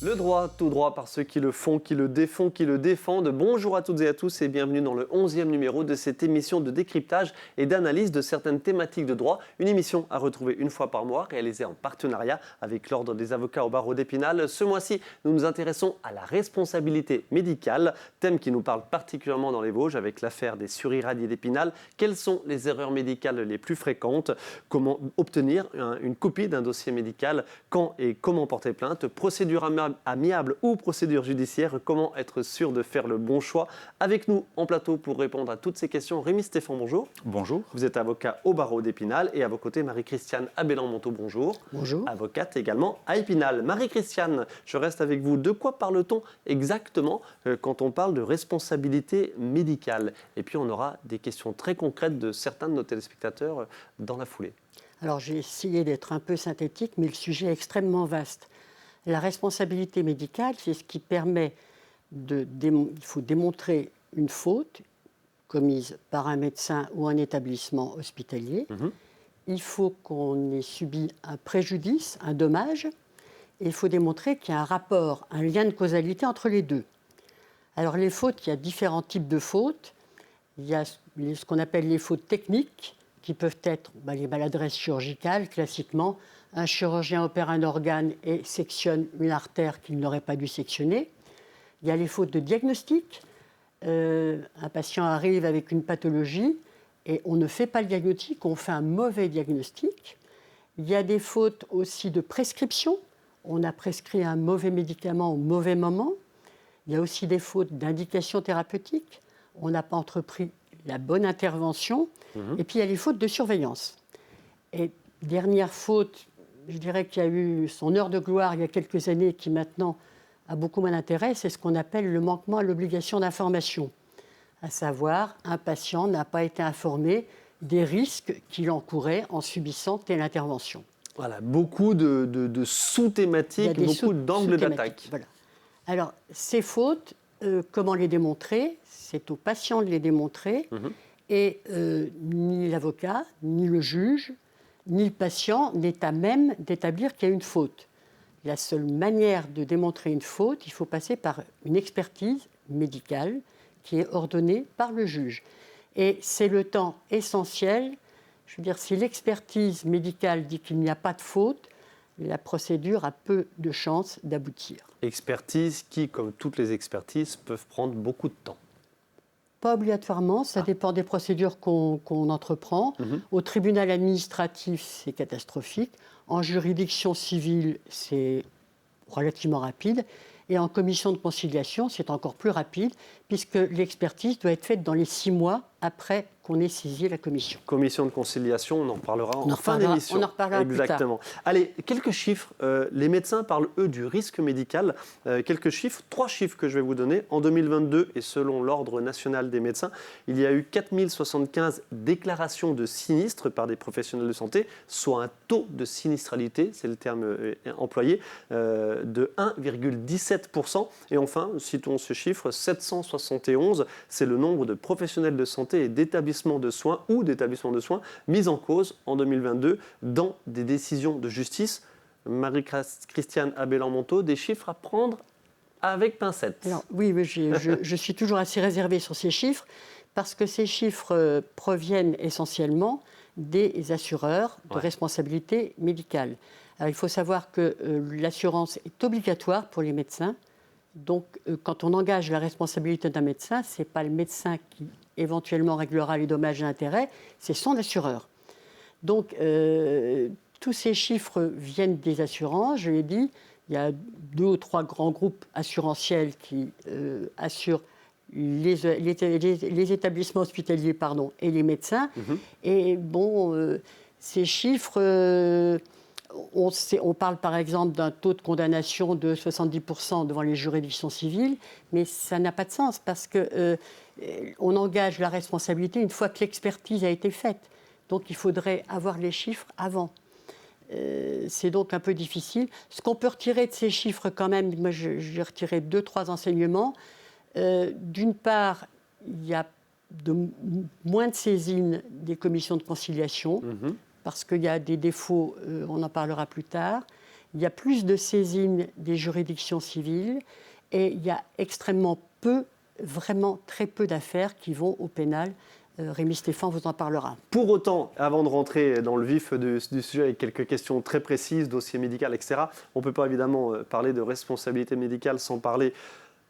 Le droit, tout droit par ceux qui le font, qui le défont, qui le défendent. Bonjour à toutes et à tous et bienvenue dans le 11e numéro de cette émission de décryptage et d'analyse de certaines thématiques de droit. Une émission à retrouver une fois par mois, réalisée en partenariat avec l'Ordre des avocats au barreau d'Épinal. Ce mois-ci, nous nous intéressons à la responsabilité médicale, thème qui nous parle particulièrement dans les Vosges avec l'affaire des suriradiés d'Épinal. Quelles sont les erreurs médicales les plus fréquentes? Comment obtenir une copie d'un dossier médical? Quand et comment porter plainte? Procédure amiable ou procédure judiciaire, comment être sûr de faire le bon choix? Avec nous en plateau pour répondre à toutes ces questions, Rémi Stéphane, bonjour. Bonjour. Vous êtes avocat au barreau d'Épinal et à vos côtés Marie-Christiane Abellan-Monteau, bonjour. Bonjour. Avocate également à Épinal. Marie-Christiane, je reste avec vous. De quoi parle-t-on exactement quand on parle de responsabilité médicale? Et puis on aura des questions très concrètes de certains de nos téléspectateurs dans la foulée. Alors j'ai essayé d'être un peu synthétique, mais le sujet est extrêmement vaste. La responsabilité médicale, c'est ce qui permet il faut démontrer une faute commise par un médecin ou un établissement hospitalier. Il faut qu'on ait subi un préjudice, un dommage, et il faut démontrer qu'il y a un rapport, un lien de causalité entre les deux. Alors les fautes, il y a différents types de fautes. Il y a ce qu'on appelle les fautes techniques, qui peuvent être les maladresses chirurgicales, classiquement. Un chirurgien opère un organe et sectionne une artère qu'il n'aurait pas dû sectionner. Il y a les fautes de diagnostic. Un patient arrive avec une pathologie et on ne fait pas le diagnostic, on fait un mauvais diagnostic. Il y a des fautes aussi de prescription. On a prescrit un mauvais médicament au mauvais moment. Il y a aussi des fautes d'indication thérapeutique. On n'a pas entrepris la bonne intervention. Et puis il y a les fautes de surveillance. Et dernière faute, je dirais qu'il y a eu son heure de gloire il y a quelques années qui maintenant a beaucoup moins d'intérêt, c'est ce qu'on appelle le manquement à l'obligation d'information. À savoir, un patient n'a pas été informé des risques qu'il encourait en subissant telle intervention. Voilà, beaucoup de sous-thématiques, beaucoup d'angles d'attaque. Voilà. Alors, ces fautes, comment les démontrer? C'est au patient de les démontrer. Et ni l'avocat, ni le juge, ni le patient n'est à même d'établir qu'il y a une faute. La seule manière de démontrer une faute, il faut passer par une expertise médicale qui est ordonnée par le juge. Et c'est le temps essentiel. Je veux dire, si l'expertise médicale dit qu'il n'y a pas de faute, la procédure a peu de chances d'aboutir. Expertise qui, comme toutes les expertises, peuvent prendre beaucoup de temps. Pas obligatoirement, ça dépend des procédures qu'on entreprend. Au tribunal administratif, c'est catastrophique. En juridiction civile, c'est relativement rapide. Et en commission de conciliation, c'est encore plus rapide, puisque l'expertise doit être faite dans les 6 mois après qu'on ait saisi la commission. Commission de conciliation, on en reparlera en fin d'émission. On en reparlera exactement. Plus tard. Allez, quelques chiffres. Les médecins parlent, eux, du risque médical. Quelques chiffres, 3 chiffres que je vais vous donner. En 2022, et selon l'Ordre national des médecins, il y a eu 4075 déclarations de sinistres par des professionnels de santé, soit un taux de sinistralité, c'est le terme employé, de 1,17%. Et enfin, citons ce chiffre, 771, c'est le nombre de professionnels de santé et d'établissements de soins ou d'établissements de soins mis en cause en 2022 dans des décisions de justice. Marie-Christiane Abellan-Monteau, des chiffres à prendre avec pincettes. Alors, oui, je suis toujours assez réservée sur ces chiffres parce que ces chiffres proviennent essentiellement des assureurs de responsabilité médicale. Alors, il faut savoir que l'assurance est obligatoire pour les médecins. Donc, quand on engage la responsabilité d'un médecin, ce n'est pas le médecin qui éventuellement réglera les dommages et intérêts, c'est son assureur. Donc, tous ces chiffres viennent des assurances. Je l'ai dit, il y a 2 ou 3 grands groupes assurantiels qui assurent les établissements hospitaliers et les médecins. Et bon, ces chiffres... On parle par exemple d'un taux de condamnation de 70% devant les juridictions civiles, mais ça n'a pas de sens parce qu'on engage la responsabilité une fois que l'expertise a été faite. Donc il faudrait avoir les chiffres avant. C'est donc un peu difficile. Ce qu'on peut retirer de ces chiffres quand même, moi j'ai retiré 2-3 enseignements. D'une part, il y a moins de saisines des commissions de conciliation. Parce qu'il y a des défauts, on en parlera plus tard. il y a plus de saisines des juridictions civiles et il y a extrêmement peu, vraiment très peu d'affaires qui vont au pénal. Rémi Stéphan vous en parlera. Pour autant, avant de rentrer dans le vif du sujet avec quelques questions très précises, dossier médical, etc., on ne peut pas évidemment parler de responsabilité médicale sans parler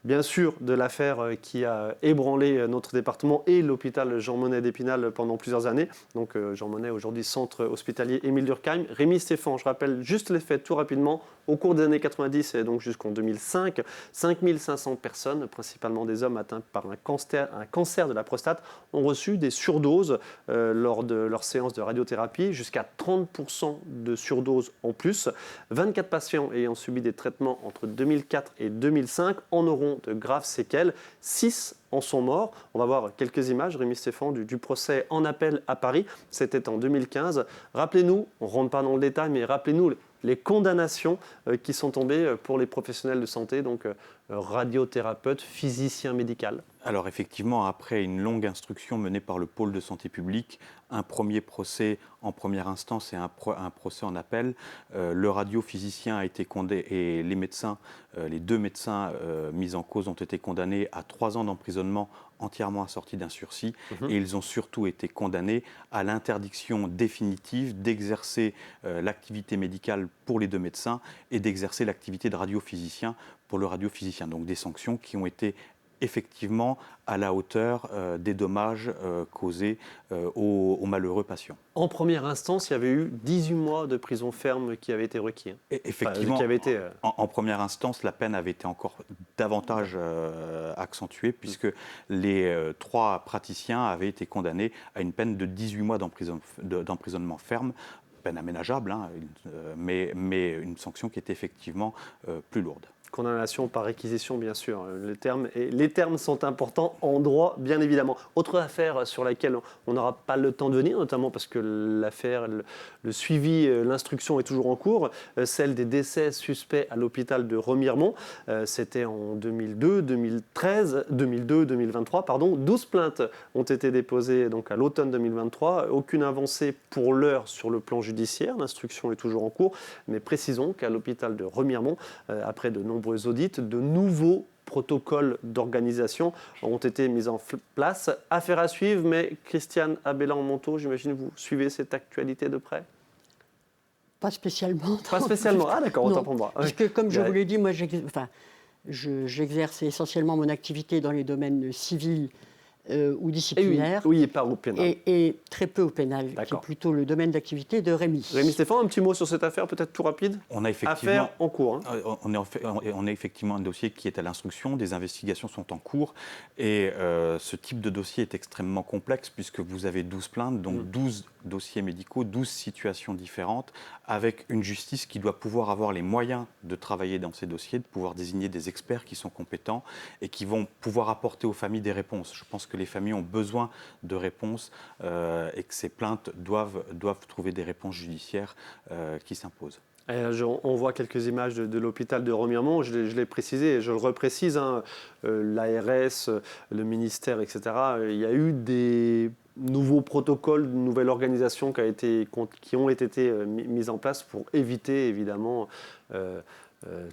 bien sûr de l'affaire qui a ébranlé notre département et l'hôpital Jean Monnet d'Épinal pendant plusieurs années. Donc Jean Monnet, aujourd'hui centre hospitalier Émile Durkheim. Rémi Stéphan, je rappelle juste les faits tout rapidement. Au cours des années 90 et donc jusqu'en 2005, 5500 personnes, principalement des hommes atteints par un cancer de la prostate, ont reçu des surdoses lors de leur séance de radiothérapie, jusqu'à 30% de surdoses en plus. 24 patients ayant subi des traitements entre 2004 et 2005 en auront de graves séquelles. 6 en sont morts. On va voir quelques images, Rémi Stéphan, du procès en appel à Paris. C'était en 2015. Rappelez-nous, on ne rentre pas dans le détail, mais rappelez-nous les condamnations qui sont tombées pour les professionnels de santé, donc radiothérapeutes, physiciens médicaux. Alors effectivement, après une longue instruction menée par le pôle de santé publique, un premier procès en première instance et un procès en appel, le radiophysicien a été condamné et les médecins, les 2 médecins mis en cause ont été condamnés à 3 ans d'emprisonnement entièrement assorti d'un sursis. Et ils ont surtout été condamnés à l'interdiction définitive d'exercer l'activité médicale pour les 2 médecins et d'exercer l'activité de radiophysicien pour le radiophysicien. Donc des sanctions qui ont été effectivement à la hauteur des dommages causés aux malheureux patients. En première instance, il y avait eu 18 mois de prison ferme qui avaient été requis. Et effectivement, qui avait été, en première instance, la peine avait été encore davantage accentuée puisque les 3 praticiens avaient été condamnés à une peine de 18 mois d'emprisonnement ferme, peine aménageable, hein, mais une sanction qui était effectivement plus lourde. Condamnation par réquisition, bien sûr. Les termes sont importants en droit, bien évidemment. Autre affaire sur laquelle on n'aura pas le temps de venir, notamment parce que l'affaire, le suivi, l'instruction est toujours en cours, celle des décès suspects à l'hôpital de Remiremont. C'était en 2023. 12 plaintes ont été déposées donc, à l'automne 2023. Aucune avancée pour l'heure sur le plan judiciaire. L'instruction est toujours en cours. Mais précisons qu'à l'hôpital de Remiremont, après de nombreux audits, de nouveaux protocoles d'organisation ont été mis en place. Affaire à suivre, mais Christiane Abellan-Montaud, j'imagine que vous suivez cette actualité de près ? Pas spécialement. Pas spécialement. Ah d'accord, autant pour moi. Parce que comme je vous l'ai dit, moi j'exerce essentiellement mon activité dans les domaines civils ou disciplinaires. Oui, et pas au pénal. Et très peu au pénal, qui est plutôt le domaine d'activité de Rémi. Rémi Stéphan, un petit mot sur cette affaire, peut-être tout rapide. On a effectivement, affaire en cours. Hein. On a effectivement un dossier qui est à l'instruction, des investigations sont en cours, et ce type de dossier est extrêmement complexe puisque vous avez 12 plaintes, donc 12 dossiers médicaux, 12 situations différentes, avec une justice qui doit pouvoir avoir les moyens de travailler dans ces dossiers, de pouvoir désigner des experts qui sont compétents et qui vont pouvoir apporter aux familles des réponses. Je pense que les familles ont besoin de réponses et que ces plaintes doivent trouver des réponses judiciaires qui s'imposent. On voit quelques images de l'hôpital de Remiremont, je l'ai précisé et je le reprécise, hein, l'ARS, le ministère, etc. Il y a eu des nouveaux protocoles, de nouvelles organisations qui ont été mises en place pour éviter évidemment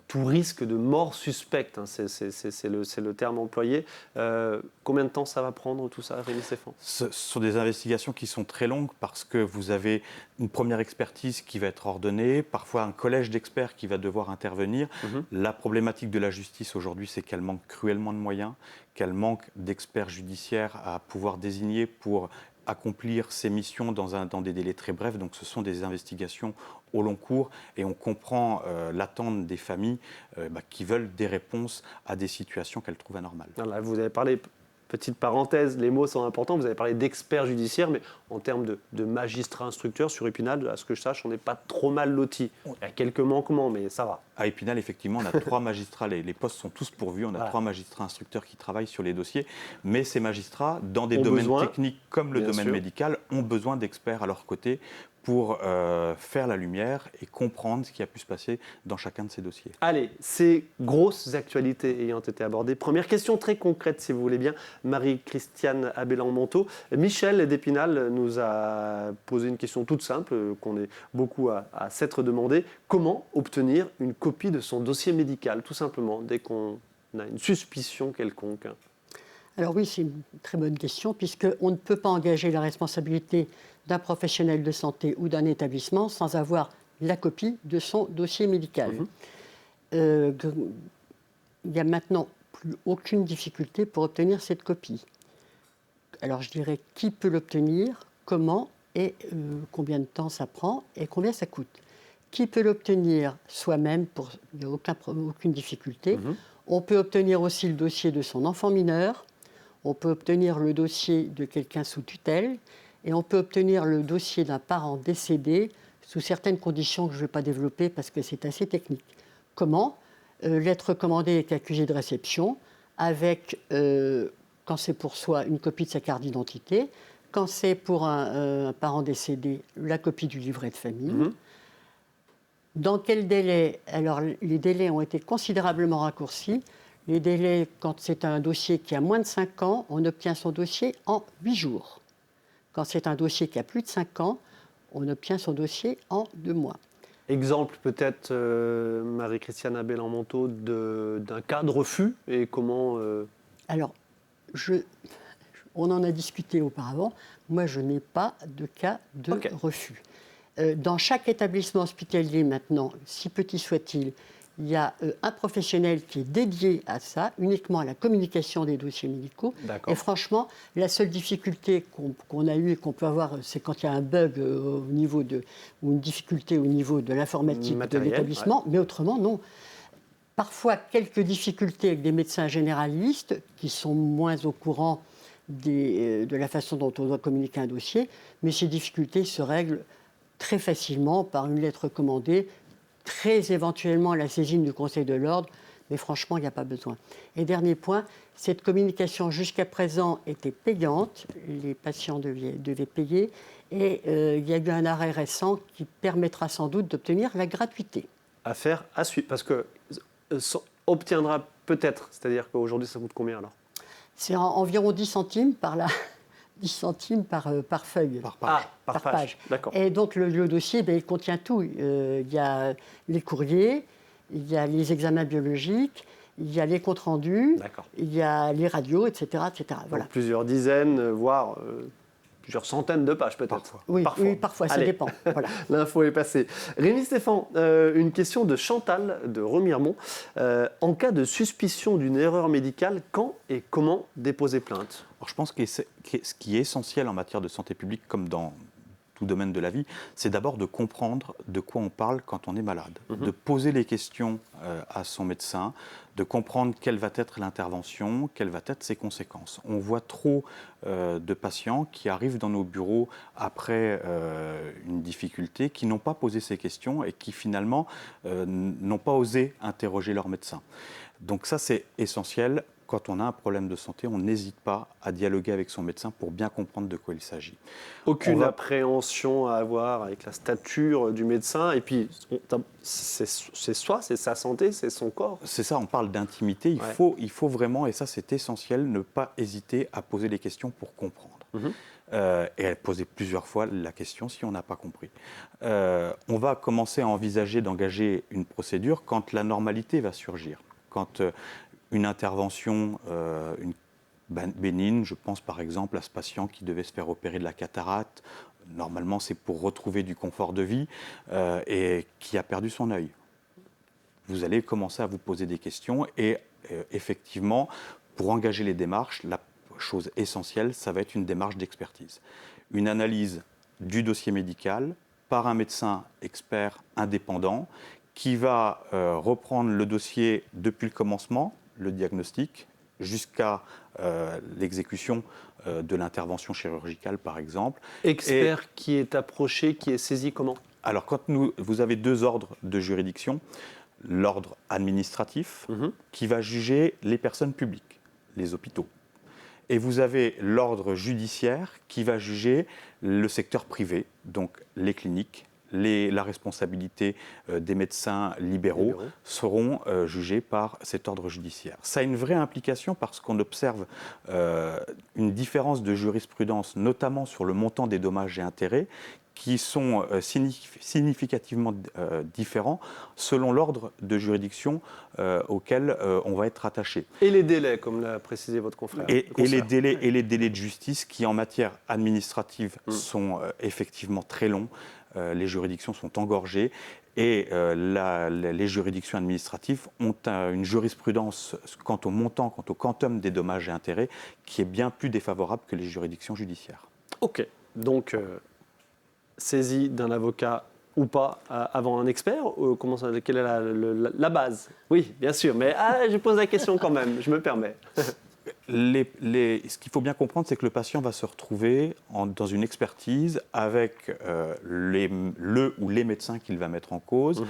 tout risque de mort suspecte, hein, c'est le terme employé. Combien de temps ça va prendre tout ça, Rémi Stéphan ? Ce sont des investigations qui sont très longues parce que vous avez une première expertise qui va être ordonnée, parfois un collège d'experts qui va devoir intervenir. La problématique de la justice aujourd'hui, c'est qu'elle manque cruellement de moyens, qu'elle manque d'experts judiciaires à pouvoir désigner pour accomplir ces missions dans des délais très brefs. Donc ce sont des investigations au long cours et on comprend l'attente des familles qui veulent des réponses à des situations qu'elles trouvent anormales. Voilà, vous avez parlé, petite parenthèse, les mots sont importants, vous avez parlé d'experts judiciaires, mais en termes de magistrats instructeurs sur Épinal, à ce que je sache, on n'est pas trop mal lotis. Il y a quelques manquements, mais ça va. À Épinal, effectivement, on a 3 magistrats, les postes sont tous pourvus, on a 3 magistrats instructeurs qui travaillent sur les dossiers, mais ces magistrats, dans des domaines techniques comme le domaine médical, ont besoin d'experts à leur côté pour faire la lumière et comprendre ce qui a pu se passer dans chacun de ces dossiers. Allez, ces grosses actualités ayant été abordées, première question très concrète, si vous voulez bien, Marie-Christiane Abelland-Montaut. Michel d'Épinal nous a posé une question toute simple, qu'on est beaucoup à s'être demandé. Comment obtenir une copie de son dossier médical, tout simplement, dès qu'on a une suspicion quelconque? Alors oui, c'est une très bonne question, puisqu'on ne peut pas engager la responsabilité d'un professionnel de santé ou d'un établissement sans avoir la copie de son dossier médical. Il n'y a maintenant plus aucune difficulté pour obtenir cette copie. Alors je dirais qui peut l'obtenir, comment et combien de temps ça prend et combien ça coûte. Qui peut l'obtenir soi-même, il n'y a aucune difficulté. On peut obtenir aussi le dossier de son enfant mineur. On peut obtenir le dossier de quelqu'un sous tutelle et on peut obtenir le dossier d'un parent décédé sous certaines conditions que je ne vais pas développer parce que c'est assez technique. Comment ? Lettre commandée avec accusé de réception avec, quand c'est pour soi, une copie de sa carte d'identité. Quand c'est pour un parent décédé, la copie du livret de famille. Dans quel délai ? Alors, les délais ont été considérablement raccourcis. Les délais, quand c'est un dossier qui a moins de 5 ans, on obtient son dossier en 8 jours. Quand c'est un dossier qui a plus de 5 ans, on obtient son dossier en 2 mois. Exemple peut-être, Marie-Christiane Abelland-Montaut, d'un cas de refus et comment... Alors, on en a discuté auparavant. Moi, je n'ai pas de cas de refus. Dans chaque établissement hospitalier maintenant, si petit soit-il, il y a un professionnel qui est dédié à ça, uniquement à la communication des dossiers médicaux. Et franchement, la seule difficulté qu'on a eue et qu'on peut avoir, c'est quand il y a un bug ou une difficulté au niveau de l'informatique de l'établissement. Mais autrement, non. Parfois, quelques difficultés avec des médecins généralistes qui sont moins au courant de la façon dont on doit communiquer un dossier, mais ces difficultés se règlent très facilement par une lettre commandée, très éventuellement la saisine du Conseil de l'Ordre, mais franchement, il n'y a pas besoin. Et dernier point, cette communication jusqu'à présent était payante, les patients devaient payer, et il y a eu un arrêt récent qui permettra sans doute d'obtenir la gratuité. Affaire à suivre, parce que obtiendra peut-être, c'est-à-dire qu'aujourd'hui ça coûte combien alors ? C'est environ 10 centimes par 10 centimes par feuille. Par page. D'accord. Et donc le dossier, il contient tout. Il y a les courriers, il y a les examens biologiques, il y a les comptes rendus, il y a les radios, etc. Voilà. Donc plusieurs dizaines, voire plusieurs centaines de pages peut-être. Parfois, ça dépend. Voilà. L'info est passée. Rémi Stéphan, une question de Chantal de Remiremont. En cas de suspicion d'une erreur médicale, quand et comment déposer plainte ? Alors, je pense que ce qui est essentiel en matière de santé publique, comme dans tout domaine de la vie, c'est d'abord de comprendre de quoi on parle quand on est malade, de poser les questions à son médecin, de comprendre quelle va être l'intervention, quelles vont être ses conséquences. On voit trop de patients qui arrivent dans nos bureaux après une difficulté, qui n'ont pas posé ces questions et qui finalement n'ont pas osé interroger leur médecin. Donc ça, c'est essentiel. Quand on a un problème de santé, on n'hésite pas à dialoguer avec son médecin pour bien comprendre de quoi il s'agit. Aucune appréhension à avoir avec la stature du médecin. Et puis, c'est soi, c'est sa santé, c'est son corps. C'est ça, on parle d'intimité. Il faut vraiment, et ça c'est essentiel, ne pas hésiter à poser les questions pour comprendre. Et à poser plusieurs fois la question si on n'a pas compris. On va commencer à envisager d'engager une procédure quand la normalité va surgir. Quand une intervention bénigne, je pense par exemple à ce patient qui devait se faire opérer de la cataracte, normalement c'est pour retrouver du confort de vie, et qui a perdu son œil. Vous allez commencer à vous poser des questions et effectivement, pour engager les démarches, la chose essentielle, ça va être une démarche d'expertise. Une analyse du dossier médical par un médecin expert indépendant qui va reprendre le dossier depuis le commencement, le diagnostic, jusqu'à l'exécution de l'intervention chirurgicale, par exemple. Expert qui est approché, qui est saisi comment ? Alors, quand vous avez 2 ordres de juridiction, l'ordre administratif, qui va juger les personnes publiques, les hôpitaux, Et vous avez l'ordre judiciaire qui va juger le secteur privé, donc les cliniques. La responsabilité des médecins libéraux seront jugés par cet ordre judiciaire. Ça a une vraie implication parce qu'on observe une différence de jurisprudence, notamment sur le montant des dommages et intérêts, qui sont significativement différents selon l'ordre de juridiction auquel on va être attaché. Et les délais, comme l'a précisé votre confrère. Et les délais de justice qui, en matière administrative, sont effectivement très longs. Les juridictions sont engorgées et les juridictions administratives ont une jurisprudence quant au montant, quant au quantum des dommages et intérêts qui est bien plus défavorable que les juridictions judiciaires. Ok, donc saisie d'un avocat ou pas avant un expert, quelle est la base? Oui, bien sûr, mais je pose la question quand même, je me permets. Ce qu'il faut bien comprendre, c'est que le patient va se retrouver dans une expertise avec le ou les médecins qu'il va mettre en cause,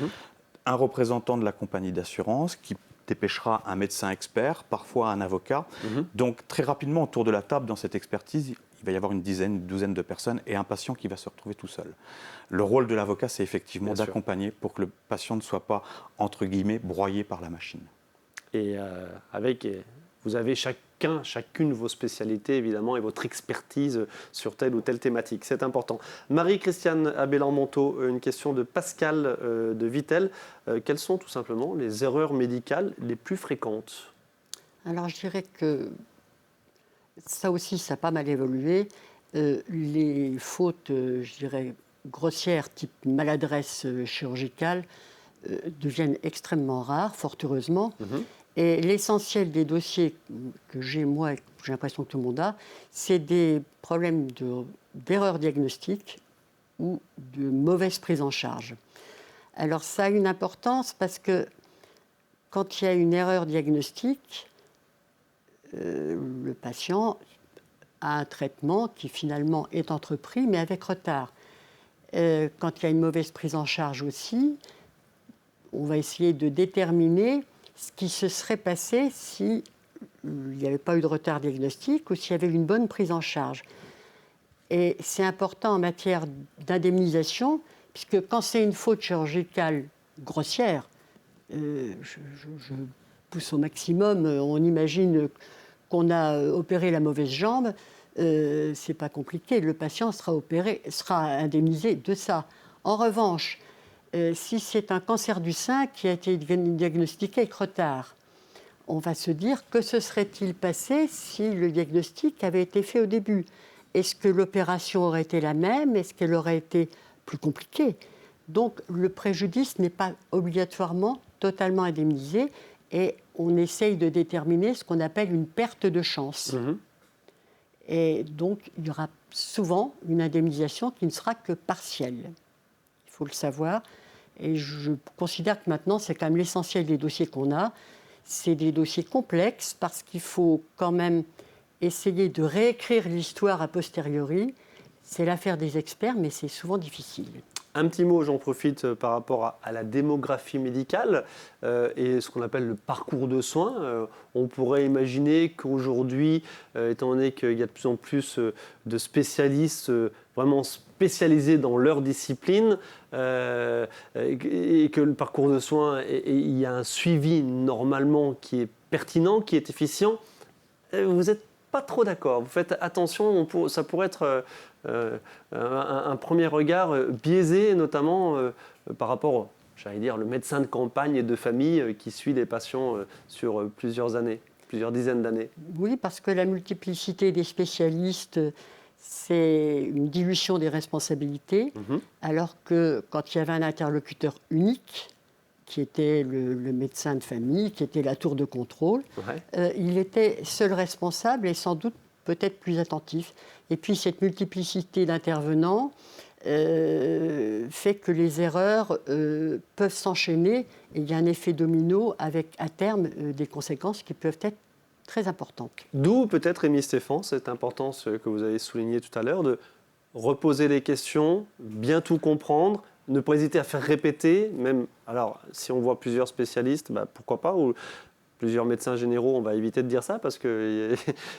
un représentant de la compagnie d'assurance qui dépêchera un médecin expert, parfois un avocat. Donc très rapidement, autour de la table, dans cette expertise, il va y avoir une douzaine de personnes et un patient qui va se retrouver tout seul. Le rôle de l'avocat, c'est effectivement d'accompagner pour que le patient ne soit pas, entre guillemets, broyé par la machine. Et vous avez chacune vos spécialités, évidemment, et votre expertise sur telle ou telle thématique. C'est important. Marie-Christiane Abellan-Monteau, une question de Pascal de Vittel. Quelles sont tout simplement les erreurs médicales les plus fréquentes? Alors, je dirais que ça aussi, ça a pas mal évolué. Les fautes, je dirais, grossières, type maladresse chirurgicale, deviennent extrêmement rares, fort heureusement. Et l'essentiel des dossiers que j'ai, moi, et que j'ai l'impression que tout le monde a, c'est des problèmes d'erreur diagnostique ou de mauvaise prise en charge. Alors, ça a une importance parce que quand il y a une erreur diagnostique, le patient a un traitement qui finalement est entrepris, mais avec retard. Quand il y a une mauvaise prise en charge aussi, on va essayer de déterminer ce qui se serait passé s'il n'y avait pas eu de retard diagnostique ou s'il y avait une bonne prise en charge. Et c'est important en matière d'indemnisation, puisque quand c'est une faute chirurgicale grossière, je pousse au maximum, on imagine qu'on a opéré la mauvaise jambe, c'est pas compliqué, le patient sera indemnisé de ça. En revanche, si c'est un cancer du sein qui a été diagnostiqué avec retard, on va se dire que se serait-il passé si le diagnostic avait été fait au début? Est-ce que l'opération aurait été la même? Est-ce qu'elle aurait été plus compliquée? Donc le préjudice n'est pas obligatoirement totalement indemnisé et on essaye de déterminer ce qu'on appelle une perte de chance. Et donc il y aura souvent une indemnisation qui ne sera que partielle. Il faut le savoir. Et je considère que maintenant, c'est quand même l'essentiel des dossiers qu'on a. C'est des dossiers complexes parce qu'il faut quand même essayer de réécrire l'histoire a posteriori. C'est l'affaire des experts, mais c'est souvent difficile. Un petit mot, j'en profite, par rapport à la démographie médicale et ce qu'on appelle le parcours de soins. On pourrait imaginer qu'aujourd'hui, étant donné qu'il y a de plus en plus de spécialistes vraiment spécialisés dans leur discipline et que le parcours de soins, il y a un suivi normalement qui est pertinent, qui est efficient, vous n'êtes pas trop d'accord. Vous faites attention, ça pourrait être un premier regard biaisé, notamment par rapport, j'allais dire, le médecin de campagne et de famille qui suit les patients sur plusieurs années, plusieurs dizaines d'années. Oui, parce que la multiplicité des spécialistes, c'est une dilution des responsabilités, alors que quand il y avait un interlocuteur unique, qui était le médecin de famille, qui était la tour de contrôle, il était seul responsable et sans doute peut-être plus attentif. Et puis cette multiplicité d'intervenants fait que les erreurs peuvent s'enchaîner et il y a un effet domino avec à terme des conséquences qui peuvent être très importantes. D'où peut-être, Rémi Stéphane, cette importance que vous avez soulignée tout à l'heure de reposer les questions, bien tout comprendre, ne pas hésiter à faire répéter, même, alors si on voit plusieurs spécialistes, pourquoi pas, ou plusieurs médecins généraux, on va éviter de dire ça parce que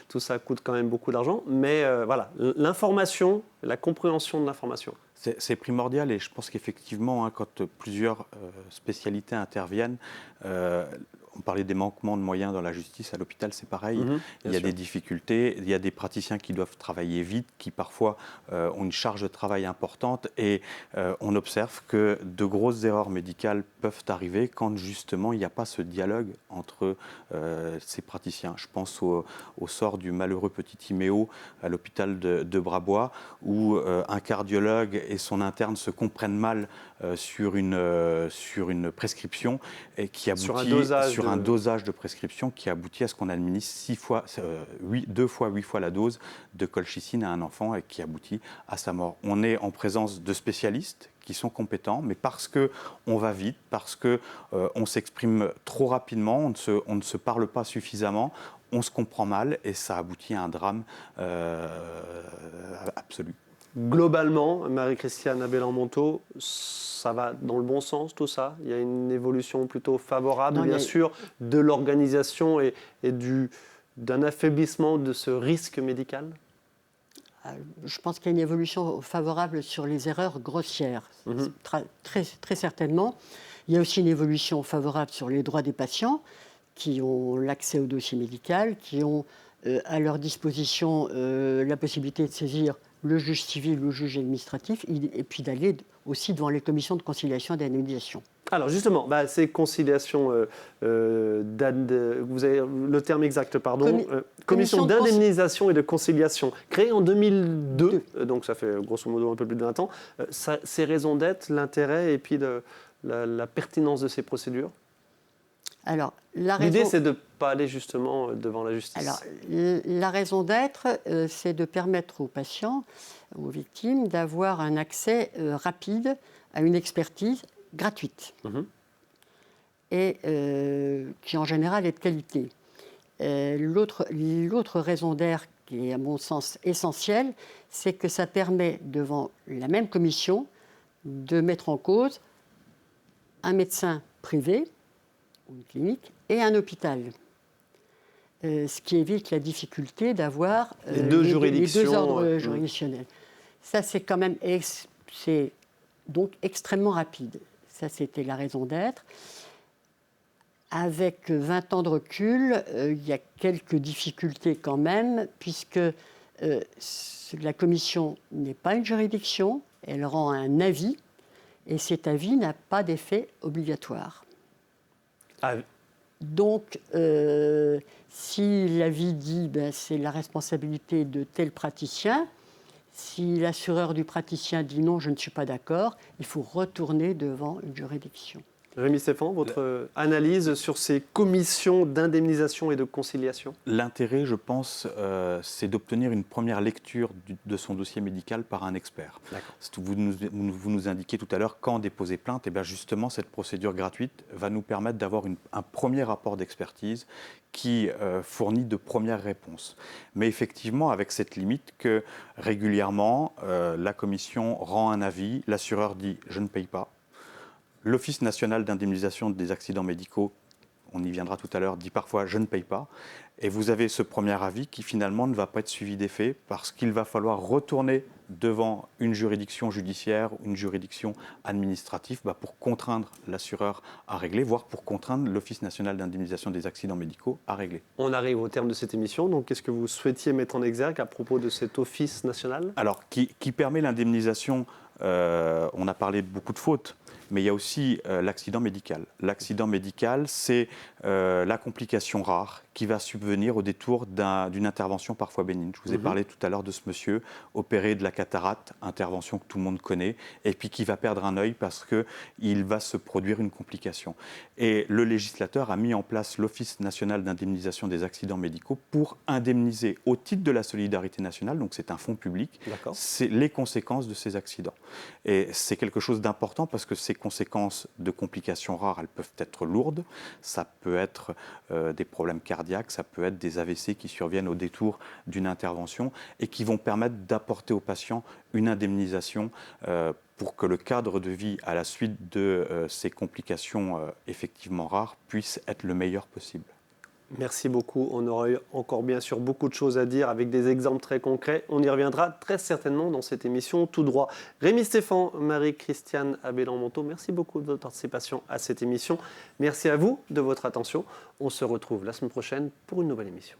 tout ça coûte quand même beaucoup d'argent. Mais voilà, l'information, la compréhension de l'information. C'est primordial et je pense qu'effectivement, hein, quand plusieurs spécialités interviennent, on parlait des manquements de moyens dans la justice, à l'hôpital c'est pareil, il y a des difficultés, il y a des praticiens qui doivent travailler vite, qui parfois ont une charge de travail importante et on observe que de grosses erreurs médicales peuvent arriver quand justement il n'y a pas ce dialogue entre ces praticiens. Je pense au sort du malheureux petit Timéo à l'hôpital de Brabois où un cardiologue et son interne se comprennent mal sur une prescription et qui aboutit sur un dosage de prescription qui aboutit à ce qu'on administre 2 fois 8 fois la dose de colchicine à un enfant et qui aboutit à sa mort. On est en présence de spécialistes qui sont compétents, mais parce qu'on va vite, parce qu'on s'exprime trop rapidement, on ne se parle pas suffisamment, on se comprend mal et ça aboutit à un drame absolu. Globalement, Marie-Christiane Abellan-Montaut, ça va dans le bon sens tout ça? Il y a une évolution plutôt favorable, bien sûr, de l'organisation et d'un affaiblissement de ce risque médical? Je pense qu'il y a une évolution favorable sur les erreurs grossières, très certainement. Il y a aussi une évolution favorable sur les droits des patients qui ont l'accès au dossier médical, qui ont à leur disposition la possibilité de saisir le juge civil ou le juge administratif, et puis d'aller aussi devant les commissions de conciliation et d'indemnisation. Alors justement, ces conciliations, vous avez le terme exact, pardon, commission d'indemnisation et de conciliation, créée en 2002, donc ça fait grosso modo un peu plus de 20 ans, ces raisons d'être, l'intérêt et puis la pertinence de ces procédures? Alors, l'idée, c'est de ne pas aller justement devant la justice. Alors, la raison d'être, c'est de permettre aux patients, aux victimes, d'avoir un accès rapide à une expertise gratuite et qui, en général, est de qualité. L'autre raison d'être, qui est à mon sens essentielle, c'est que ça permet, devant la même commission, de mettre en cause un médecin privé, une clinique, et un hôpital. Ce qui évite la difficulté d'avoir les deux ordres juridictionnels. Ça, c'est quand même c'est donc extrêmement rapide. Ça, c'était la raison d'être. Avec 20 ans de recul, il y a quelques difficultés quand même, puisque la commission n'est pas une juridiction, elle rend un avis, et cet avis n'a pas d'effet obligatoire. Donc, si l'avis dit c'est la responsabilité de tel praticien, si l'assureur du praticien dit non, je ne suis pas d'accord, il faut retourner devant une juridiction. Rémi Stéphane, votre analyse sur ces commissions d'indemnisation et de conciliation? L'intérêt, je pense, c'est d'obtenir une première lecture de son dossier médical par un expert. Vous nous indiquiez tout à l'heure quand déposer plainte, et bien justement cette procédure gratuite va nous permettre d'avoir un premier rapport d'expertise qui fournit de premières réponses. Mais effectivement, avec cette limite que régulièrement, la commission rend un avis, l'assureur dit « je ne paye pas ». L'Office national d'indemnisation des accidents médicaux, on y viendra tout à l'heure, dit parfois « je ne paye pas ». Et vous avez ce premier avis qui finalement ne va pas être suivi d'effet parce qu'il va falloir retourner devant une juridiction judiciaire, une juridiction administrative pour contraindre l'assureur à régler, voire pour contraindre l'Office national d'indemnisation des accidents médicaux à régler. On arrive au terme de cette émission, donc qu'est-ce que vous souhaitiez mettre en exergue à propos de cet Office national? Alors, qui permet l'indemnisation, on a parlé de beaucoup de fautes, mais il y a aussi l'accident médical. L'accident médical, c'est la complication rare qui va subvenir au détour d'une intervention parfois bénigne. Je vous ai parlé tout à l'heure de ce monsieur opéré de la cataracte, intervention que tout le monde connaît, et puis qui va perdre un œil parce qu'il va se produire une complication. Et le législateur a mis en place l'Office national d'indemnisation des accidents médicaux pour indemniser au titre de la solidarité nationale, donc c'est un fonds public, c'est les conséquences de ces accidents. Et c'est quelque chose d'important parce que ces conséquences de complications rares, elles peuvent être lourdes, ça peut être des problèmes cardiaques, ça peut être des AVC qui surviennent au détour d'une intervention et qui vont permettre d'apporter aux patients une indemnisation pour que le cadre de vie à la suite de ces complications effectivement rares puisse être le meilleur possible. Merci beaucoup. On aurait encore bien sûr beaucoup de choses à dire avec des exemples très concrets. On y reviendra très certainement dans cette émission tout droit. Rémi Stéphan, Marie-Christiane Abellan-Monteau, merci beaucoup de votre participation à cette émission. Merci à vous de votre attention. On se retrouve la semaine prochaine pour une nouvelle émission.